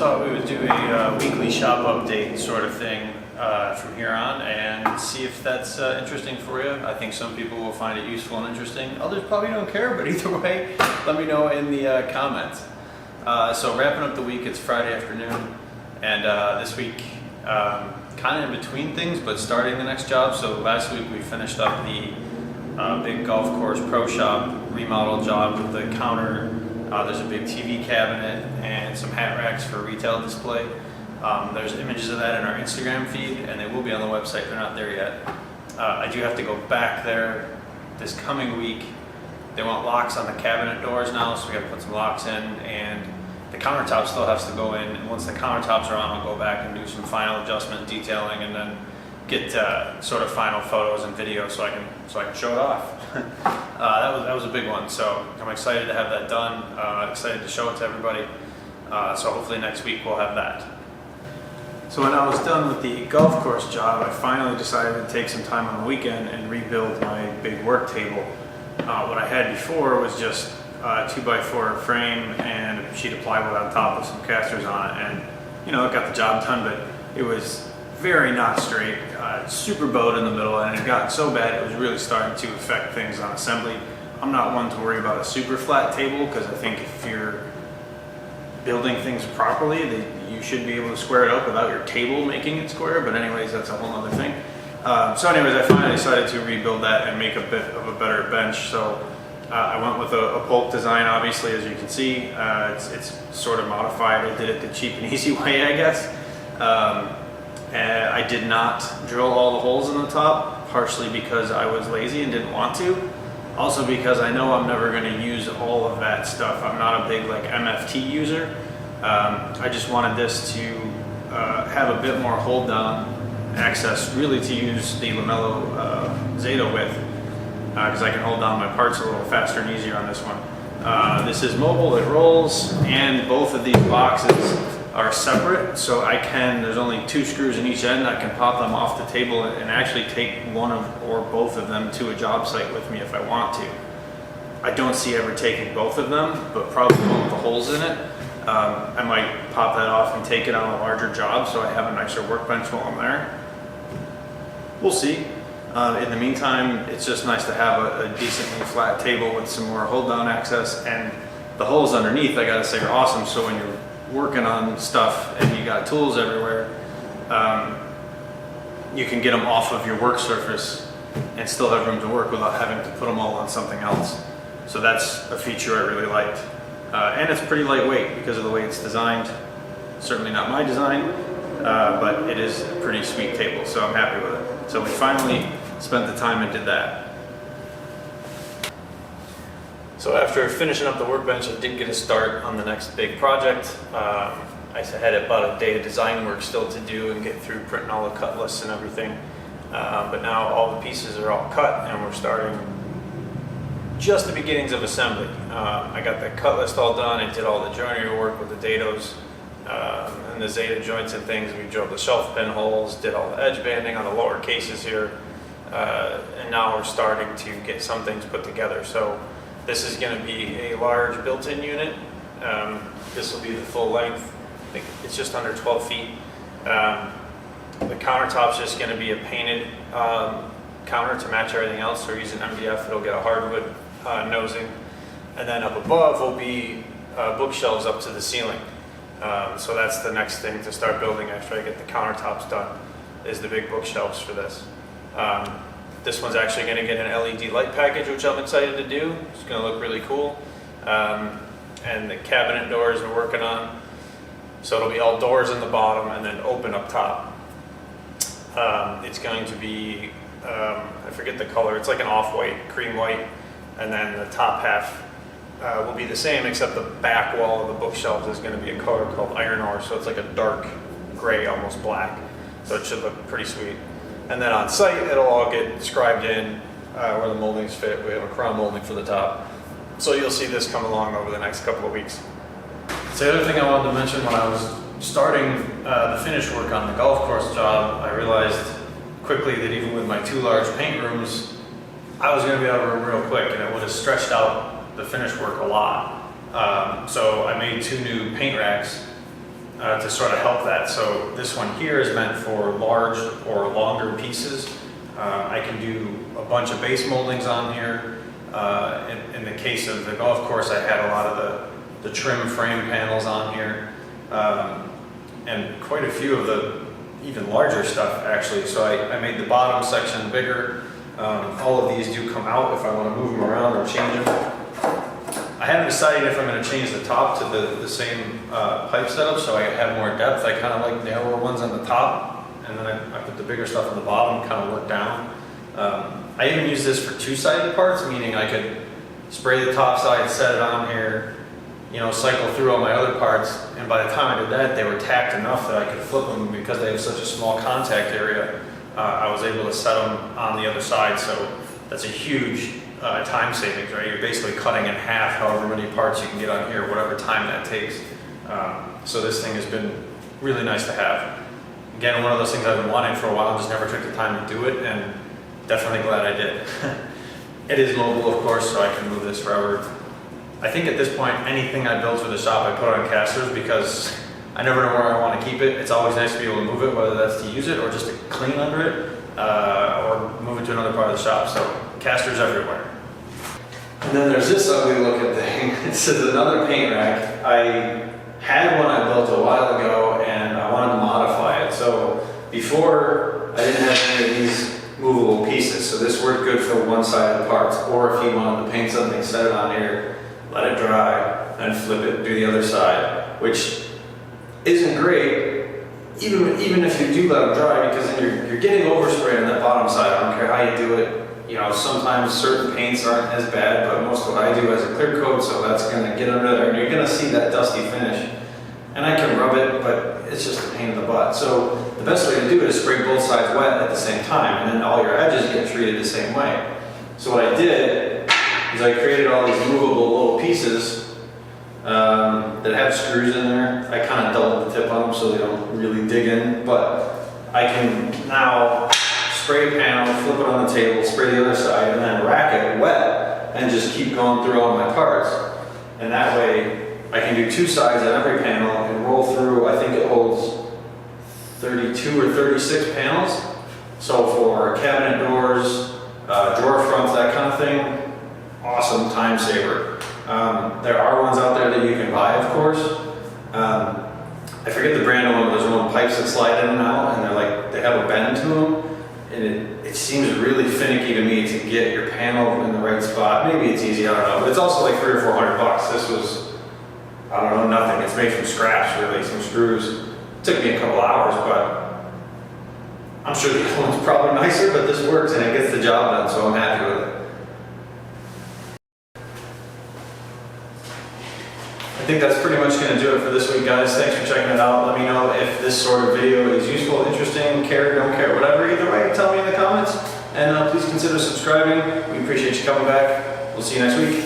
thought we would do a weekly shop update sort of thing from here on and see if that's interesting for you. I think some people will find it useful and interesting. Others probably don't care, but either way, let me know in the comments. So wrapping up the week, it's Friday afternoon, and this week kind of in between things, but starting the next job. So last week we finished up the big golf course pro shop remodel job with the counter. There's a big TV cabinet and some hat racks for retail display. There's images of that in our Instagram feed, and they will be on the website. They're not there yet. I do have to go back there this coming week. They want locks on the cabinet doors now, so we got to put some locks in, and the countertop still has to go in. And once the countertops are on, I'll go back and do some final adjustment detailing, and then get sort of final photos and videos so I can show it off. That was a big one, so I'm excited to have that done. Excited to show it to everybody. So hopefully next week we'll have that. So when I was done with the golf course job, I finally decided to take some time on the weekend and rebuild my big work table. What I had before was just a 2x4 frame and a sheet of plywood on top with some casters on it, and it got the job done, but it was very not straight, super bowed in the middle, and it had gotten so bad it was really starting to affect things on assembly. I'm not one to worry about a super flat table, because I think if you're building things properly, you should be able to square it up without your table making it square, but anyways, that's a whole other thing. So anyways, I finally decided to rebuild that and make a bit of a better bench. So I went with a pulp design, obviously, as you can see. It's sort of modified. I did it the cheap and easy way, I guess. I did not drill all the holes in the top, partially because I was lazy and didn't want to. Also because I know I'm never going to use all of that stuff. I'm not a big MFT user. I just wanted this to have a bit more hold down access, really to use the Lamello Zeta with, because I can hold down my parts a little faster and easier on this one. This is mobile, it rolls, and both of these boxes are separate, so there's only 2 screws in each end. I can pop them off the table and actually take one or both of them to a job site with me if I want to. I don't see ever taking both of them, but probably one with the holes in it. I might pop that off and take it on a larger job so I have a nicer workbench while I'm there. We'll see. In the meantime, it's just nice to have a decently flat table with some more hold down access, and the holes underneath, I gotta say, are awesome. So when you're working on stuff and you got tools everywhere, you can get them off of your work surface and still have room to work without having to put them all on something else. So that's a feature I really liked. And it's pretty lightweight because of the way it's designed. Certainly not my design, but it is a pretty sweet table, so I'm happy with it. So we finally spent the time and did that. So after finishing up the workbench, I did get a start on the next big project. I had about a day of design work still to do and get through printing all the cut lists and everything. But now all the pieces are all cut, and we're starting just the beginnings of assembly. I got the cut list all done. I did all the joinery work with the dados and the Zeta joints and things. We drilled the shelf pin holes, did all the edge banding on the lower cases here, and now we're starting to get some things put together. So this is going to be a large built-in unit. This will be the full length. I think it's just under 12 feet. The countertop's just going to be a painted counter to match everything else. So we're using MDF. It'll get a hardwood nosing. And then up above will be bookshelves up to the ceiling. So that's the next thing to start building after I get the countertops done, is the big bookshelves for this. This one's actually going to get an LED light package, which I'm excited to do. It's going to look really cool. And the cabinet doors we're working on. So it'll be all doors in the bottom and then open up top. It's going to be, I forget the color, it's like an off-white, cream white, and then the top half will be the same, except the back wall of the bookshelves is going to be a color called iron ore, so it's like a dark gray, almost black. So it should look pretty sweet. And then on site, it'll all get scribed in where the moldings fit. We have a crown molding for the top. So you'll see this come along over the next couple of weeks. So the other thing I wanted to mention, when I was starting the finish work on the golf course job, I realized quickly that even with my 2 large paint rooms, I was going to be out of room real quick, and it would have stretched out the finish work a lot. So I made 2 new paint racks to sort of help that. So this one here is meant for large or longer pieces. I can do a bunch of base moldings on here. In the case of the golf course, I had a lot of the trim frame panels on here, and quite a few of the even larger stuff actually. So I made the bottom section bigger. All of these do come out if I want to move them around or change them. I haven't decided if I'm going to change the top to the same pipe setup so I have more depth. I kind of like narrower ones on the top, and then I put the bigger stuff on the bottom, kind of work down. I even use this for two-sided parts, meaning I could spray the top side, set it on here, you know, cycle through all my other parts, and by the time I did that, they were tacked enough that I could flip them because they have such a small contact area. I was able to set them on the other side, so that's a huge time savings, right? You're basically cutting in half however many parts you can get on here, whatever time that takes. So this thing has been really nice to have. Again, one of those things I've been wanting for a while and just never took the time to do it, and definitely glad I did. It is mobile, of course, so I can move this forever. I think at this point, anything I build for the shop, I put on casters because I never know where I want to keep it. It's always nice to be able to move it, whether that's to use it or just to clean under it, or move it to another part of the shop. So casters everywhere. And then there's this ugly looking thing. It says another paint rack. I had one I built a while ago and I wanted to modify it. So before, I didn't have any of these movable pieces. So this worked good for one side of the parts. Or if you wanted to paint something, set it on here, let it dry, and flip it, do the other side, which isn't great, even if you do let them dry, because then you're getting overspray on that bottom side. I don't care how you do it. You know, sometimes certain paints aren't as bad, but most of what I do has a clear coat, so that's going to get under there, and you're going to see that dusty finish. And I can rub it, but it's just a pain in the butt. So the best way to do it is spray both sides wet at the same time, and then all your edges get treated the same way. So what I did is I created all these movable little pieces that have screws in there. I kind of doubled the tip on them so they don't really dig in, but I can now spray a panel, flip it on the table, spray the other side, and then rack it wet and just keep going through all my parts. And that way I can do two sides on every panel and roll through. I think it holds 32 or 36 panels. So for cabinet doors, drawer fronts, that kind of thing, awesome time saver. There are ones out there that you can buy, of course. I forget the brand of one, but there's one pipes that slide in and out, and they have a bend to them. And it seems really finicky to me to get your panel in the right spot. Maybe it's easy, I don't know. But it's also like $300 or $400. This was, I don't know, nothing. It's made from scratch, really, some screws. It took me a couple hours, but I'm sure the other one's probably nicer, but this works and it gets the job done, so I'm happy with it. I think that's pretty much going to do it for this week, guys. Thanks for checking it out. Let me know if this sort of video is useful, interesting, care, don't care, whatever. Either way, tell me in the comments. And please consider subscribing. We appreciate you coming back. We'll see you next week.